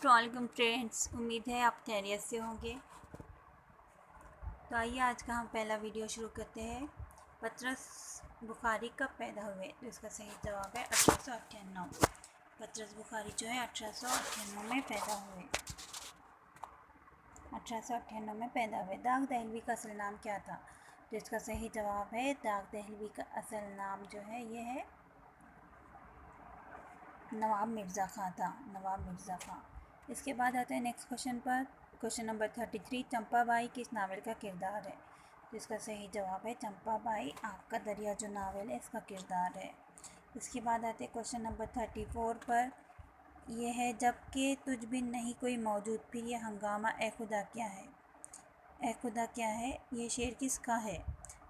अस्सलामुअलैकुम फ्रेंड्स, उम्मीद है आप खैरियत से होंगे। तो आइए आज का हम पहला वीडियो शुरू करते हैं। पतरस बुखारी कब पैदा हुए? तो इसका सही जवाब है 1898। पतरस बुखारी जो है 1898 में पैदा हुए। 1898 में पैदा हुए। दाग दहलवी का असल नाम क्या था? तो इसका सही जवाब है दाग दहलवी का असल नाम जो है ये है नवाब मिर्ज़ा खां था। नवाब मिर्ज़ा खां। इसके बाद आते हैं नेक्स्ट क्वेश्चन पर। क्वेश्चन नंबर 33, चंपाबाई किस नावल का किरदार है? तो इसका सही जवाब है चंपाबाई आग का दरिया जो नावल है इसका किरदार है। इसके बाद आते हैं क्वेश्चन नंबर 34 पर। यह है जबकि तुझ बिन नहीं कोई मौजूद, फिर यह हंगामा ए खुदा क्या है? ए खुदा क्या है ये शेर किसका है?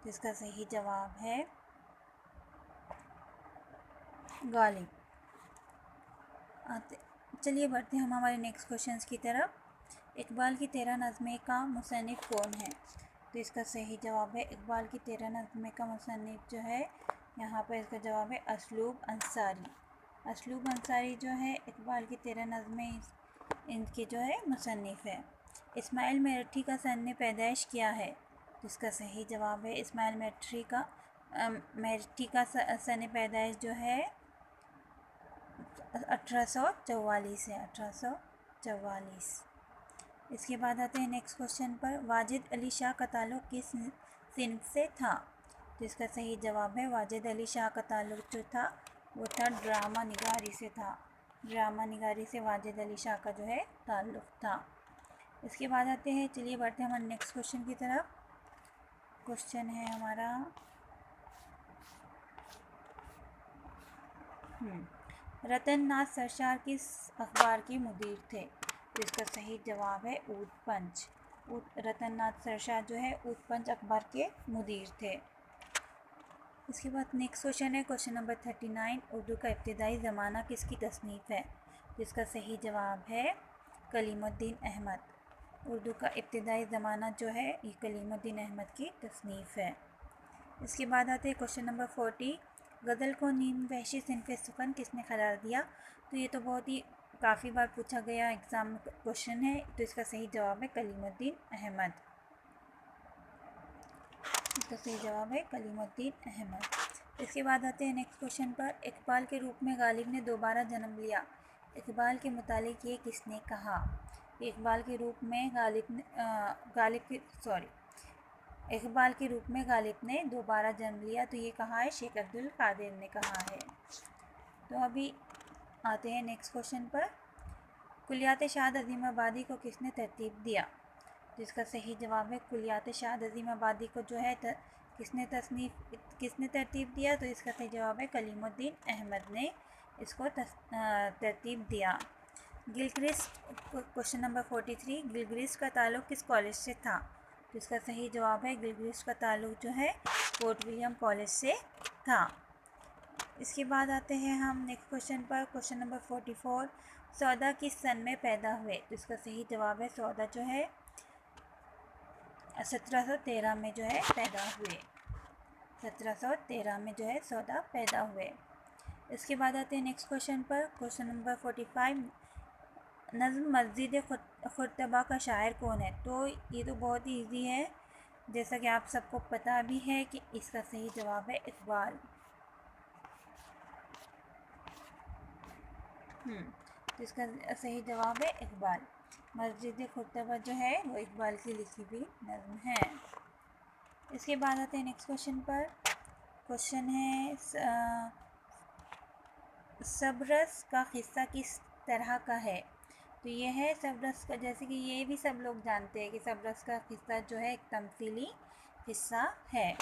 तो इसका सही जवाब है गालिब। चलिए बढ़ते हैं हम हमारे नेक्स्ट क्वेश्चंस की तरफ। इकबाल की 13 नज़्में का मुसन्निफ़ कौन है? तो इसका सही जवाब है इकबाल की 13 नज़्में का मुसन्निफ़ जो है यहाँ पर इसका जवाब है असलूब अंसारी। असलूब अंसारी जो है इकबाल की 13 नज़्में इनकी जो है मुसन्निफ़ है। इस्माइल मेरठी का सन पैदाइश क्या है? तो इसका सही जवाब है इस्माइल मेरठी का सन पैदाइश जो है 1844 है। 1844। इसके बाद आते हैं नेक्स्ट क्वेश्चन पर। वाजिद अली शाह का ताल्लुक़ किस सिन्फ से था? तो इसका सही जवाब है वाजिद अली शाह का ताल्लुक़ जो था वो था ड्रामा निगारी से था। ड्रामा निगारी से वाजिद अली शाह का जो है ताल्लुक़ था। इसके बाद आते हैं, चलिए बढ़ते हैं हमारे नेक्स्ट क्वेश्चन की तरफ। क्वेश्चन है हमारा रतन नाथ सरशार किस अखबार के मुदीर थे? तो इसका सही जवाब है ऊद पंच। रतन नाथ सरशार जो है ऊद पंच अखबार के मुदीर थे। इसके बाद नेक्स्ट क्वेश्चन है क्वेश्चन नंबर 39, उर्दू का इब्तिदाई ज़माना किसकी तसनीफ़ है? तो इसका सही जवाब है कलीमुद्दीन अहमद। उर्दू का इब्तिदाई ज़माना जो है ये कलीमुद्दीन अहमद की तसनीफ़ है। इसके बाद आते हैं क्वेश्चन नंबर 40, गज़ल को नीम वहशी सिन्फ़ सुखन किसने करार दिया? तो ये तो बहुत ही काफ़ी बार पूछा गया एग्ज़ाम क्वेश्चन है। तो इसका सही जवाब है कलीमुद्दीन अहमद। इसका सही जवाब है कलीमुद्दीन अहमद। इसके बाद आते हैं नेक्स्ट क्वेश्चन पर। इकबाल के रूप में गालिब ने दोबारा जन्म लिया, इकबाल के मुतालिक ये किसने कहा? इकबाल के रूप में इकबाल के रूप में गालिब ने दोबारा जन्म लिया, तो ये कहा है शेख अब्दुल कादिर ने कहा है। तो अभी आते हैं नेक्स्ट क्वेश्चन पर। कुलियात शाद अज़ीमाबादी को किसने तरतीब दिया? तो इसका सही जवाब है कुलियात शाद अज़ीमाबादी को जो है किसने तरतीब दिया? तो इसका सही जवाब है कलीमुद्दीन अहमद ने इसको तरतीब दिया। गिलक्रिस्ट, क्वेश्चन नंबर 43, गिलक्रिस्ट का ताल्लुक़ किस कॉलेज से था? तो इसका सही जवाब है गिलक्रिस्ट का ताल्लुक़ जो है फोर्ट विलियम कॉलेज से था। इसके बाद आते हैं हम नेक्स्ट क्वेश्चन पर। क्वेश्चन नंबर 44, सौदा किस सन में पैदा हुए? तो इसका सही जवाब है सौदा जो है 1713 में जो है पैदा हुए। 1713 में जो है सौदा पैदा हुए। इसके बाद आते हैं नेक्स्ट क्वेश्चन पर। क्वेश्चन नंबर 45, नज़्म मस्जिद खुर्तबा का शायर कौन है? तो ये तो बहुत ही ईजी है, जैसा कि आप सबको पता भी है कि इसका सही जवाब है इकबाल। तो इसका सही जवाब है इकबाल। मस्जिद खुर्तबा जो है वो इकबाल की लिखी हुई नज़्म है। इसके बाद आते हैं नेक्स्ट क्वेश्चन पर। क्वेश्चन है सबरस का किस्सा किस तरह का है? तो ये है सबरस का, जैसे कि ये भी सब लोग जानते हैं कि सबरस का किस्सा जो है एक तमसीली किस्सा है।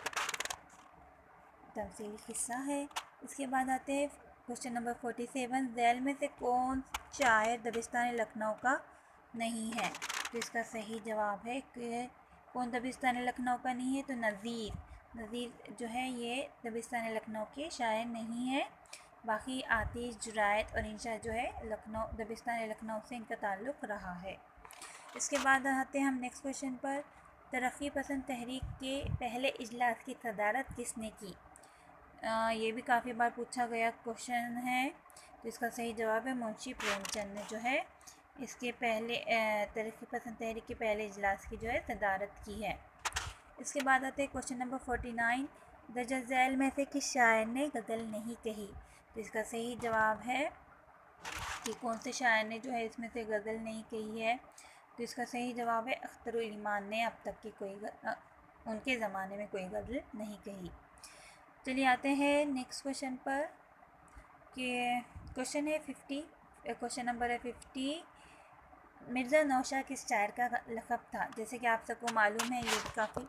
तमसीली किस्सा है। इसके बाद आते हैं क्वेश्चन नंबर 47, झैल में से कौन शायर दबिस्तान लखनऊ का नहीं है? तो इसका सही जवाब है कि कौन दबिस्तान लखनऊ का नहीं है? तो नज़ीर जो है ये दबिस्तान लखनऊ के शायर नहीं है। बाकी आतिश, जुरायत और इंशा जो है दबिस्तान लखनऊ से इनका ताल्लुक़ रहा है। इसके बाद आते हैं हम नेक्स्ट क्वेश्चन पर। तरक्की पसंद तहरीक के पहले इजलास की सदारत किसने की? ये भी काफ़ी बार पूछा गया क्वेश्चन है। तो इसका सही जवाब है मुंशी प्रेमचंद ने जो है इसके पहले तरक्की पसंद तहरीक के पहले इजलास की जो है सदारत की है। इसके बाद आते हैं क्वेश्चन नंबर 49, दर्ज झैल में से किस शायर ने गज़ल नहीं कही। तो इसका सही जवाब है कि कौन से शायर ने जो है इसमें से गज़ल नहीं कही है। तो इसका सही जवाब है अख्तर ईमान ने अब तक की उनके ज़माने में कोई गज़ल नहीं कही। चलिए आते हैं नेक्स्ट क्वेश्चन पर कि क्वेश्चन है 50, क्वेश्चन नंबर है 50, मिर्ज़ा नौशाद किस शायर का लक़ब था। जैसे कि आप सबको मालूम है, ये काफ़ी